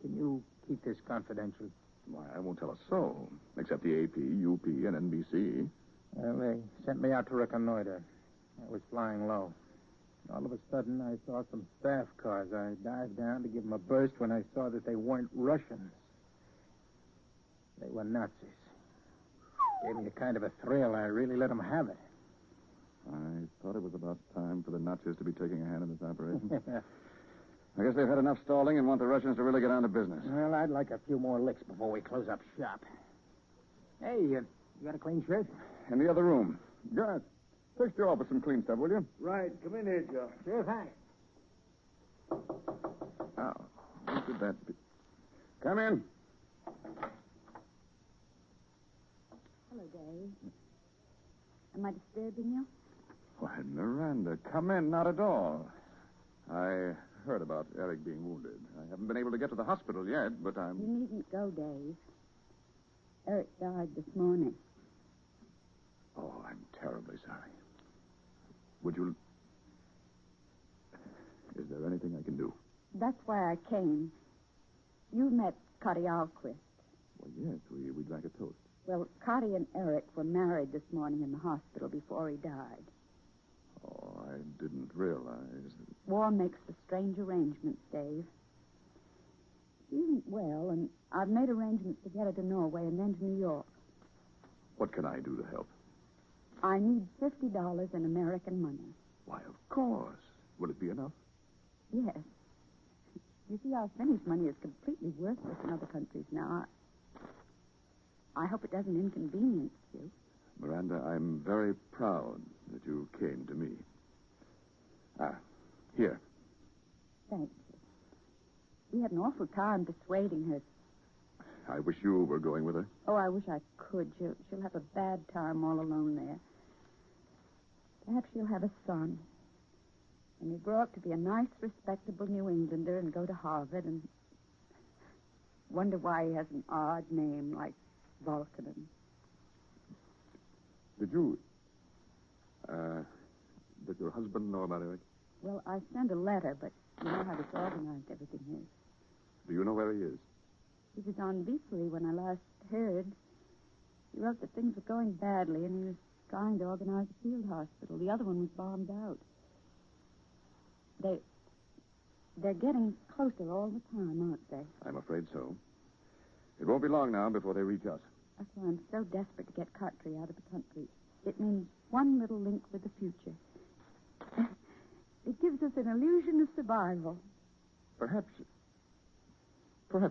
you keep this confidential? Why, I won't tell a soul, except the AP, UP, and NBC. Well, they sent me out to reconnoiter. I was flying low. All of a sudden, I saw some staff cars. I dived down to give them a burst when I saw that they weren't Russians. They were Nazis. Gave me a kind of a thrill. I really let them have it. I thought it was about time for the Nazis to be taking a hand in this operation. I guess they've had enough stalling and want the Russians to really get on to business. Well, I'd like a few more licks before we close up shop. Hey, you got a clean shirt? In the other room. Garth, fix your office some clean stuff, will you? Right. Come in here, Joe. Sure, thanks. Oh, look at that. Come in. Hello, Dave. Am I disturbing you? Why, Miranda, come in. Not at all. I heard about Erik being wounded. I haven't been able to get to the hospital yet, but I'm... You needn't go, Dave. Erik died this morning. Oh, I'm terribly sorry. Would you... Is there anything I can do? That's why I came. You met Cotty Alquist. Well, yes, we drank a toast. Well, Cotty and Erik were married this morning in the hospital before he died. Oh, I didn't realize... War makes the strange arrangements, Dave. She isn't well, and I've made arrangements to get her to Norway and then to New York. What can I do to help? I need $50 in American money. Why, of course. Will it be enough? Yes. You see, our Finnish money is completely worthless in other countries now. I hope it doesn't inconvenience you. Miranda, I'm very proud that you came to me. Here. Thank you. We had an awful time persuading her. I wish you were going with her. Oh, I wish I could. She'll have a bad time all alone there. Perhaps she'll have a son. And he'll grow up to be a nice, respectable New Englander and go to Harvard and wonder why he has an odd name like Volkanen. Did you... did your husband know about Erik? Well, I sent a letter, but you know how disorganized everything is. Do you know where he is? He was on Beefrey when I last heard. He wrote that things were going badly, and he was trying to organize a field hospital. The other one was bombed out. They're getting closer all the time, aren't they? I'm afraid so. It won't be long now before they reach us. That's why I'm so desperate to get Cartry out of the country. It means one little link with the future. It gives us an illusion of survival. Perhaps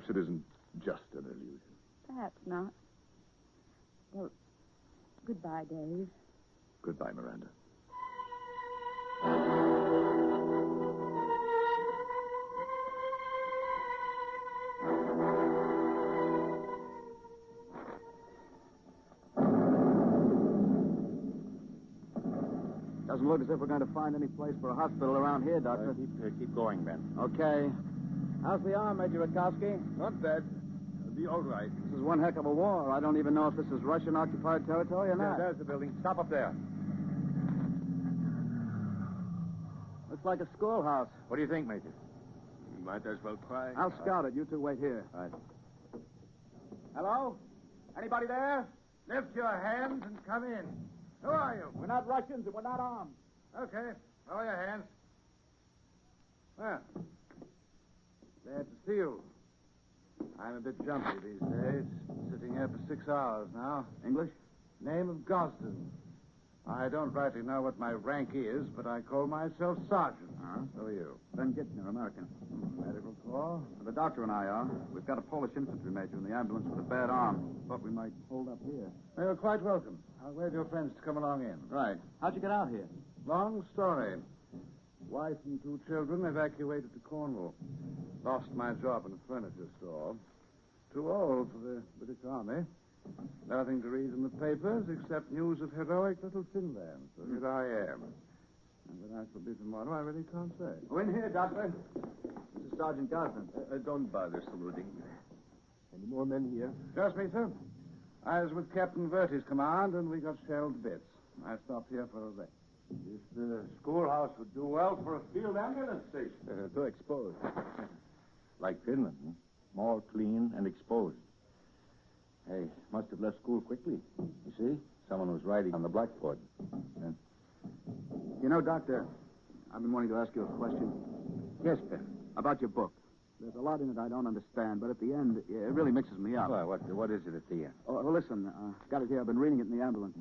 it isn't just an illusion. Perhaps not. Well, goodbye, Dave. Goodbye, Miranda. Doesn't look as if we're going to find any place for a hospital around here, Doctor. Keep going, Ben. Okay. How's the arm, Major Rakowski? Not bad. It'll be all right. This is one heck of a war. I don't even know if this is Russian-occupied territory or not. There's the building. Stop up there. Looks like a schoolhouse. What do you think, Major? You might as well try. I'll scout it. You two wait here. Right. Hello? Anybody there? Lift your hands and come in. Who are you? We're not Russians and we're not armed. Okay. Lower your hands. Well, glad to see you. I'm a bit jumpy these days. Sitting here for 6 hours now. English? Name of Gosden. I don't rightly know what my rank is, but I call myself sergeant. So are you. Ben Gitchner, American. Medical corps? The doctor and I are. We've got a Polish infantry major in the ambulance with a bad arm. Thought we might hold up here. You're quite welcome. I'll wave your friends to come along in. Right. How'd you get out here? Long story. Wife and 2 children evacuated to Cornwall. Lost my job in a furniture store. Too old for the British Army. Nothing to read in the papers except news of heroic little Finland. So here I am. And when I shall be tomorrow, I really can't say. Go in here, Doctor. This is Sergeant Gosden. Don't bother saluting. Any more men here? Just me, sir. I was with Captain Verty's command, and we got shelled to bits. I stopped here for a rest. This schoolhouse would do well for a field ambulance station. Too exposed. Like Finland, huh? Small, clean, and exposed. Hey, must have left school quickly. You see? Someone was writing on the blackboard. You know, Doctor, I've been wanting to ask you a question. Yes, Ben. About your book. There's a lot in it I don't understand, but at the end, it really mixes me up. Well, what is it at the end? Oh, well, listen, got it here. I've been reading it in the ambulance.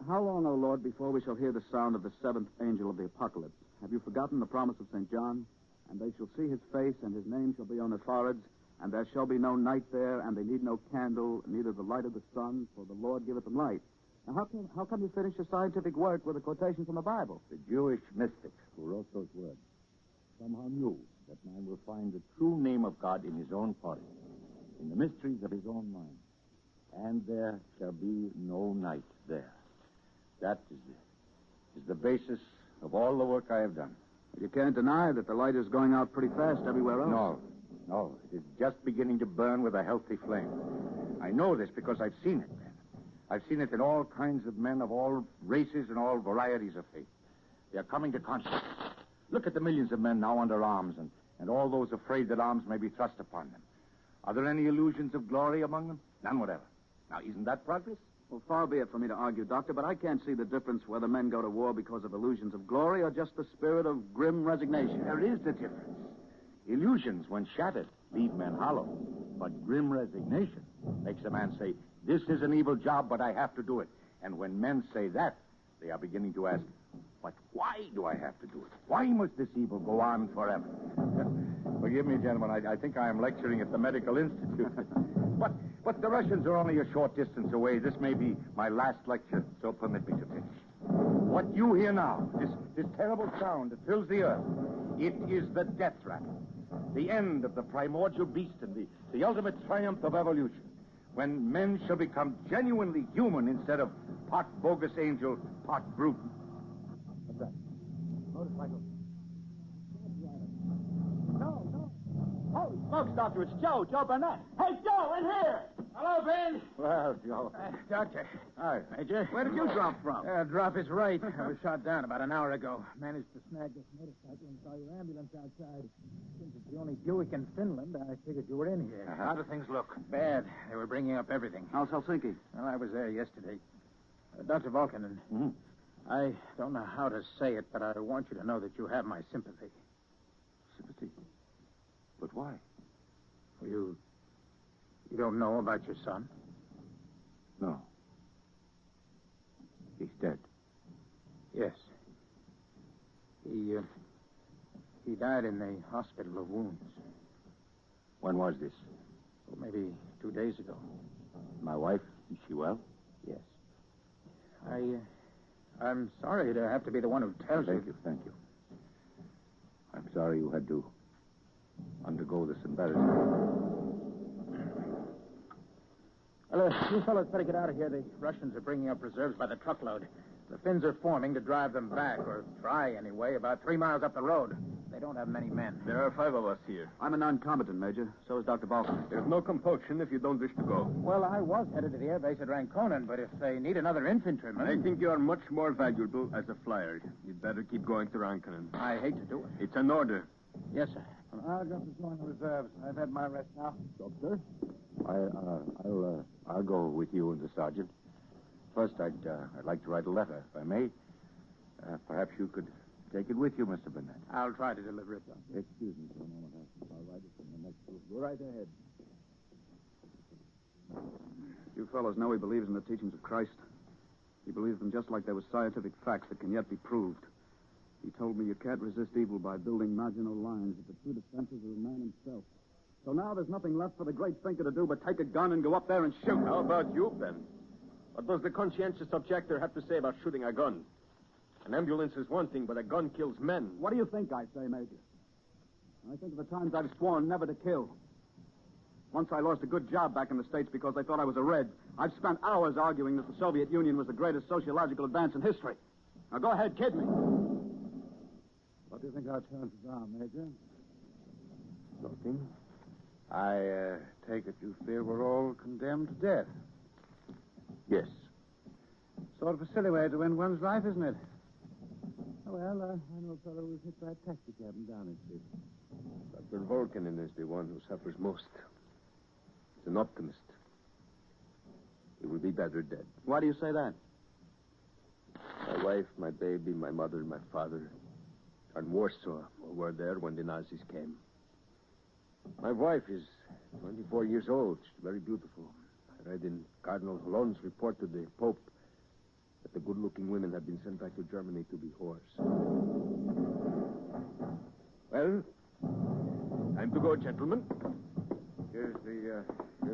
How long, O Lord, before we shall hear the sound of the 7th angel of the apocalypse? Have you forgotten the promise of St. John? And they shall see his face, and his name shall be on their foreheads, and there shall be no night there, and they need no candle, neither the light of the sun, for the Lord giveth them light. Now, how come you finish your scientific work with a quotation from the Bible? The Jewish mystic who wrote those words somehow knew that man will find the true name of God in his own forest, in the mysteries of his own mind. And there shall be no night there. That is the basis of all the work I have done. You can't deny that the light is going out pretty fast everywhere else. No. It is just beginning to burn with a healthy flame. I know this because I've seen it. I've seen it in all kinds of men of all races and all varieties of faith. They are coming to consciousness. Look at the millions of men now under arms and all those afraid that arms may be thrust upon them. Are there any illusions of glory among them? None whatever. Now, isn't that progress? Well, far be it for me to argue, Doctor, but I can't see the difference whether men go to war because of illusions of glory or just the spirit of grim resignation. There is the difference. Illusions, when shattered, leave men hollow. But grim resignation makes a man say, this is an evil job, but I have to do it. And when men say that, they are beginning to ask, but why do I have to do it? Why must this evil go on forever? Forgive me, gentlemen. I think I am lecturing at the Medical Institute. But the Russians are only a short distance away. This may be my last lecture, so permit me to finish. What you hear now, this terrible sound that fills the earth, it is the death rattle. The end of the primordial beast and the ultimate triumph of evolution. When men shall become genuinely human instead of part bogus angel, part brute. What's that? Motorcycle. No. Holy smokes, Doctor, it's Joe Burnett. Hey, Joe, in here! Hello, Ben. Well, Joe. Doctor. Hi. Major. Where did you drop from? Drop is right. I was shot down about an hour ago. Managed to snag this motorcycle and saw your ambulance outside. Since it's the only Buick in Finland, I figured you were in here. How do things look? Bad. They were bringing up everything. How's Helsinki? Well, I was there yesterday. Dr. Volkanen, I don't know how to say it, but I want you to know that you have my sympathy. Sympathy? But why? You don't know about your son? No. He's dead. Yes. He died in the hospital of wounds. When was this? Well, maybe 2 days ago. My wife, is she well? Yes. I'm sorry to have to be the one who tells you. Thank you. I'm sorry you had to undergo this embarrassment. Well, you fellows better get out of here. The Russians are bringing up reserves by the truckload. The Finns are forming to drive them back, or try anyway, about 3 miles up the road. They don't have many men. There are 5 of us here. I'm a non-combatant, Major. So is Dr. Balkan. There's no compulsion if you don't wish to go. Well, I was headed to the airbase at Ranconen, but if they need another infantryman... I think you are much more valuable as a flyer. You'd better keep going to Ranconen. I hate to do it. It's an order. Yes, sir. I'll just join the reserves. I've had my rest now. Doctor? I'll go with you and the sergeant. First, I'd like to write a letter, if I may. Perhaps you could take it with you, Mr. Burnett. I'll try to deliver it, Doctor. Excuse me for a moment. I'll write it from the next group. Go right ahead. You fellows know he believes in the teachings of Christ. He believes them just like they were scientific facts that can yet be proved. He told me you can't resist evil by building marginal lines at the true defenses of man himself. So now there's nothing left for the great thinker to do but take a gun and go up there and shoot. How about you, Ben? What does the conscientious objector have to say about shooting a gun? An ambulance is one thing, but a gun kills men. What do you think I say, Major? I think of the times I've sworn never to kill. Once I lost a good job back in the States because they thought I was a Red. I've spent hours arguing that the Soviet Union was the greatest sociological advance in history. Now go ahead, kid me. What do you think our chances are, Major? Nothing. I take it you fear we're all condemned to death. Yes. Sort of a silly way to end one's life, isn't it? Oh, well, I know a fellow who was hit by a taxi cab in Downing Street. Dr. Volkanen is the one who suffers most. He's an optimist. He will be better dead. Why do you say that? My wife, my baby, my mother, my father are in Warsaw or were there when the Nazis came. My wife is 24 years old. She's very beautiful. I read in Cardinal Holon's report to the Pope that the good-looking women have been sent back to Germany to be whores. Well, go, gentlemen. Here's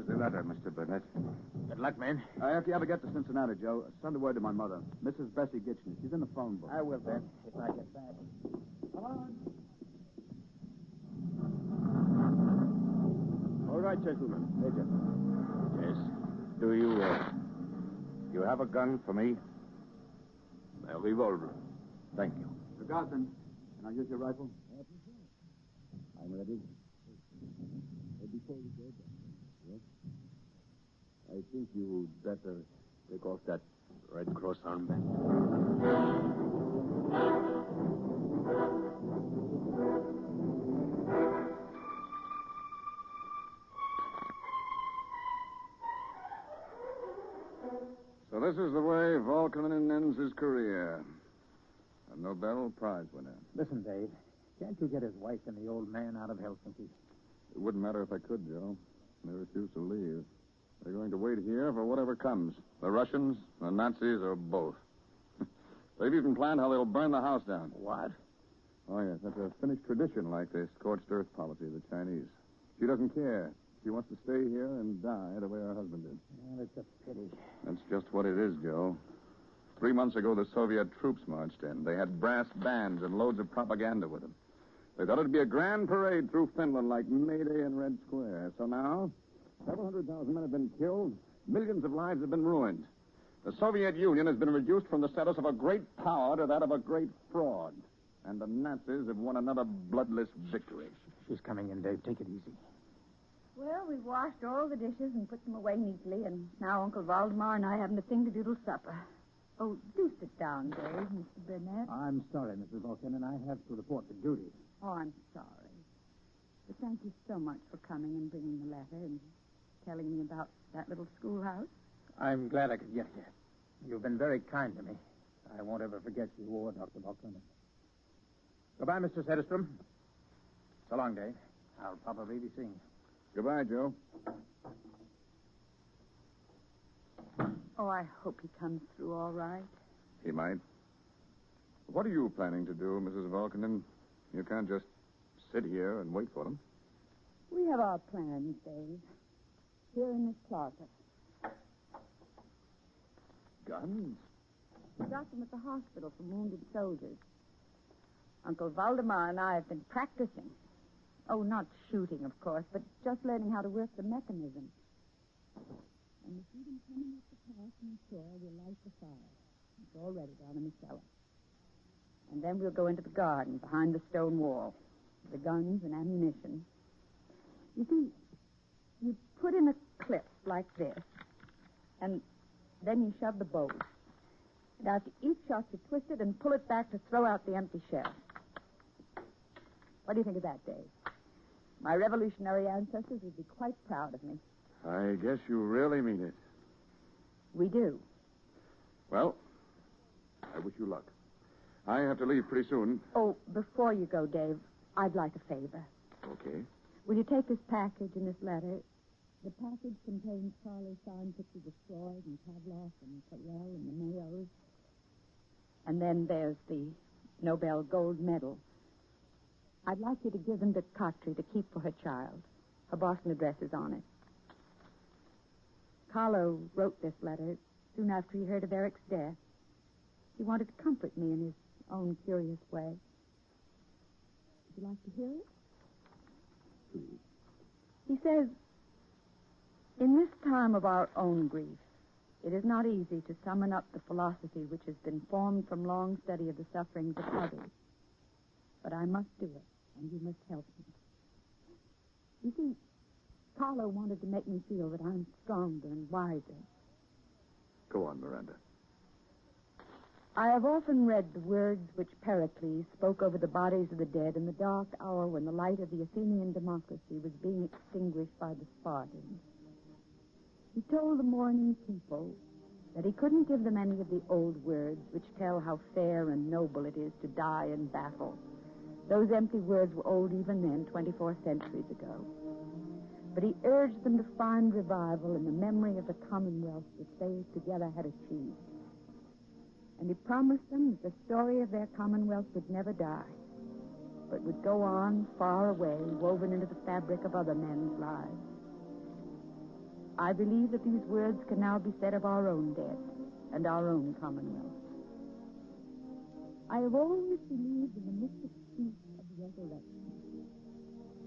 the letter, Mr. Burnett. Good luck, man. If you ever get to Cincinnati, Joe, send a word to my mother, Mrs. Bessie Gitchen. She's in the phone book. I will, Ben, if I get back. Come on. All right, gentlemen. Major. Yes. Do you have a gun for me? A revolver. Thank you. Mr. Garson, can I use your rifle? I'm ready. Before we go, yes? I think you'd better take off that Red Cross armband. So this is the way Volkanen ends his career. A Nobel Prize winner. Listen, Dave, can't you get his wife and the old man out of Helsinki? It wouldn't matter if I could, Joe. They refuse to leave. They're going to wait here for whatever comes. The Russians, the Nazis, or both. They've even planned how they'll burn the house down. What? Oh, yes. That's a Finnish tradition like this scorched earth policy of the Chinese. She doesn't care. She wants to stay here and die the way her husband did. Well, it's a pity. That's just what it is, Joe. 3 months ago, the Soviet troops marched in. They had brass bands and loads of propaganda with them. They thought it'd be a grand parade through Finland like May Day in Red Square. So now, several 100,000 men have been killed. Millions of lives have been ruined. The Soviet Union has been reduced from the status of a great power to that of a great fraud. And the Nazis have won another bloodless victory. She's coming in, Dave. Take it easy. Well, we've washed all the dishes and put them away neatly, and now Uncle Valdemar and I haven't a thing to do till supper. Oh, do sit down, Dave, Mr. Burnett. I'm sorry, Mrs. Vulcan, and I have to report to duty. Oh, I'm sorry. But thank you so much for coming and bringing the letter and telling me about that little schoolhouse. I'm glad I could get here. You've been very kind to me. I won't ever forget you or Dr. Vulcan. Goodbye, Mr. Sederstrom. So long, Dave. I'll probably be seeing you. Goodbye, Joe. Oh, I hope he comes through all right. He might. What are you planning to do, Mrs. Volkanen? You can't just sit here and wait for them. We have our plans, Dave. Here in this closet. Guns? We got them at the hospital for wounded soldiers. Uncle Valdemar and I have been practicing. Oh, not shooting, of course, but just learning how to work the mechanism. And we see them coming up the path from the shore, we'll light the fire. It's all ready down in the cellar. And then we'll go into the garden behind the stone wall. The guns and ammunition. You see, you put in a clip like this, and then you shove the bolt. And after each shot, you twist it and pull it back to throw out the empty shell. What do you think of that, Dave? My revolutionary ancestors would be quite proud of me. I guess you really mean it. We do. Well, I wish you luck. I have to leave pretty soon. Oh, before you go, Dave, I'd like a favor. Okay. Will you take this package and this letter? The package contains Charlie's signed pictures of Freud and Pavlov and Carell and the Mayos. And then there's the Nobel Gold Medal. I'd like you to give them to Kotri to keep for her child. Her Boston address is on it. Carlo wrote this letter soon after he heard of Erik's death. He wanted to comfort me in his own curious way. Would you like to hear it? Please. He says, in this time of our own grief, it is not easy to summon up the philosophy which has been formed from long study of the sufferings of others. But I must do it, and you must help me. You see, Carlo wanted to make me feel that I'm stronger and wiser. Go on, Miranda. I have often read the words which Pericles spoke over the bodies of the dead in the dark hour when the light of the Athenian democracy was being extinguished by the Spartans. He told the mourning people that he couldn't give them any of the old words which tell how fair and noble it is to die in battle. Those empty words were old even then, 24 centuries ago. But he urged them to find revival in the memory of the commonwealth that they together had achieved. And he promised them that the story of their commonwealth would never die. but would go on far away, woven into the fabric of other men's lives. I believe that these words can now be said of our own dead and our own commonwealth. I have always believed in the mystic peace of the resurrection.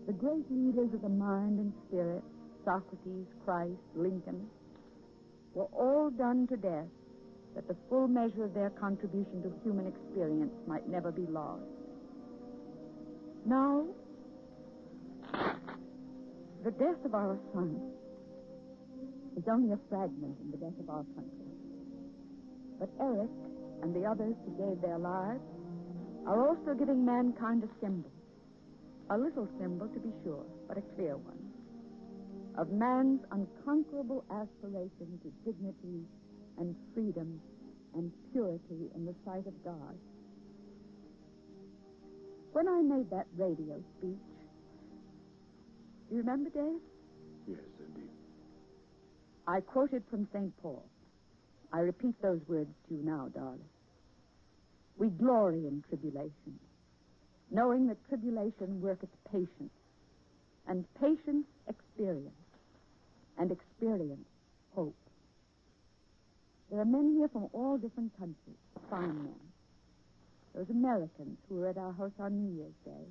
The great leaders of the mind and spirit, Socrates, Christ, Lincoln, were all done to death that the full measure of their contribution to human experience might never be lost. Now, the death of our son is only a fragment in the death of our country. But Erik and the others who gave their lives are also giving mankind a symbol. A little symbol, to be sure, but a clear one, of man's unconquerable aspiration to dignity and freedom and purity in the sight of God. When I made that radio speech, do you remember, Dave? Yes, indeed. I quoted from St. Paul. I repeat those words to you now, darling. We glory in tribulation, knowing that tribulation worketh patience, and patience experience, and experience hope. There are men here from all different countries, fine men. Those Americans who were at our house on New Year's Day,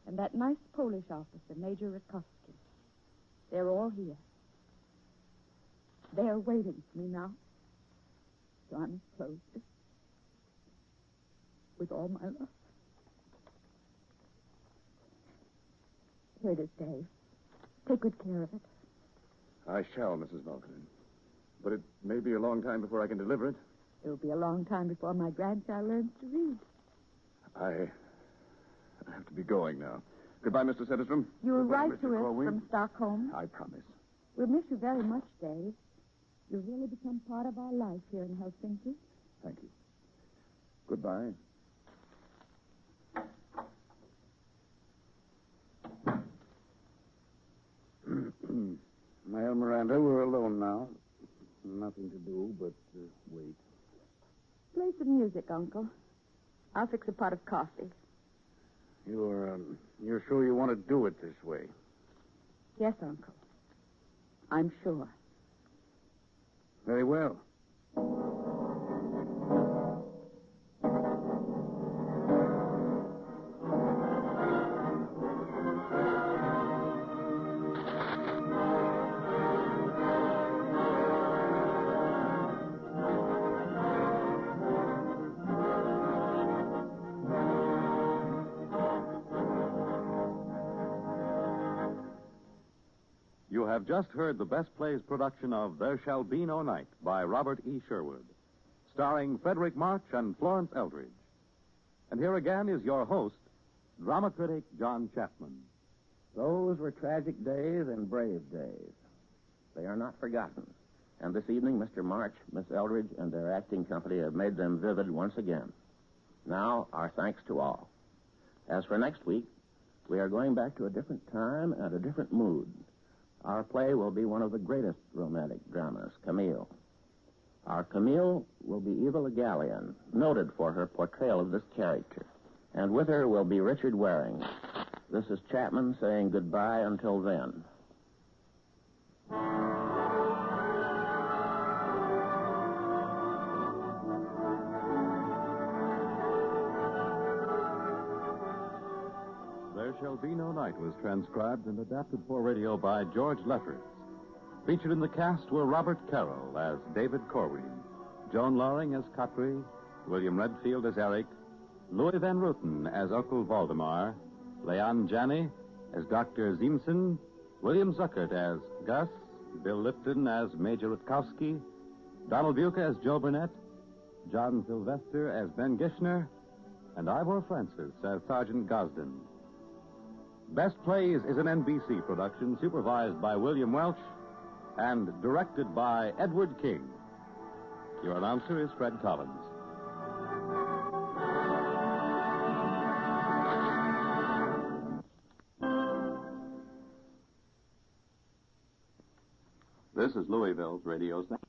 and that nice Polish officer, Major Rakowski. They're all here. They're waiting for me now. So I'm close with all my love. Here it is, Dave. Take good care of it. I shall, Mrs. Vulcan. But it may be a long time before I can deliver it. It'll be a long time before my grandchild learns to read. I have to be going now. Goodbye, Mr. Setterstrom. You'll Goodbye, write to Mr. us Corwin. from Stockholm. I promise. We'll miss you very much, Dave. You've really become part of our life here in Helsinki. Thank you. Goodbye. Well, Miranda, we're alone now. Nothing to do but wait. Play some music, Uncle. I'll fix a pot of coffee. You're sure you want to do it this way? Yes, Uncle. I'm sure. Very well. You have just heard the Best Plays production of There Shall Be No Night by Robert E. Sherwood, starring Frederick March and Florence Eldridge. And here again is your host, drama critic John Chapman. Those were tragic days and brave days. They are not forgotten. And this evening, Mr. March, Miss Eldridge, and their acting company have made them vivid once again. Now, our thanks to all. As for next week, we are going back to a different time and a different mood. Our play will be one of the greatest romantic dramas, Camille. Our Camille will be Eva Le Gallienne, noted for her portrayal of this character. And with her will be Richard Waring. This is Chapman saying goodbye until then. There Shall Be No Night was transcribed and adapted for radio by George Lefferts. Featured in the cast were Robert Carroll as David Corwin, Joan Loring as Katri, William Redfield as Erik, Louis Van Rooten as Uncle Valdemar, Leon Janney as Dr. Ziemsen, William Zuckert as Gus, Bill Lipton as Major Rutkowski, Donald Buca as Joe Burnett, John Sylvester as Ben Gishner, and Ivor Francis as Sergeant Gosden. Best Plays is an NBC production supervised by William Welch and directed by Edward King. Your announcer is Fred Collins. This is Louisville's radio station.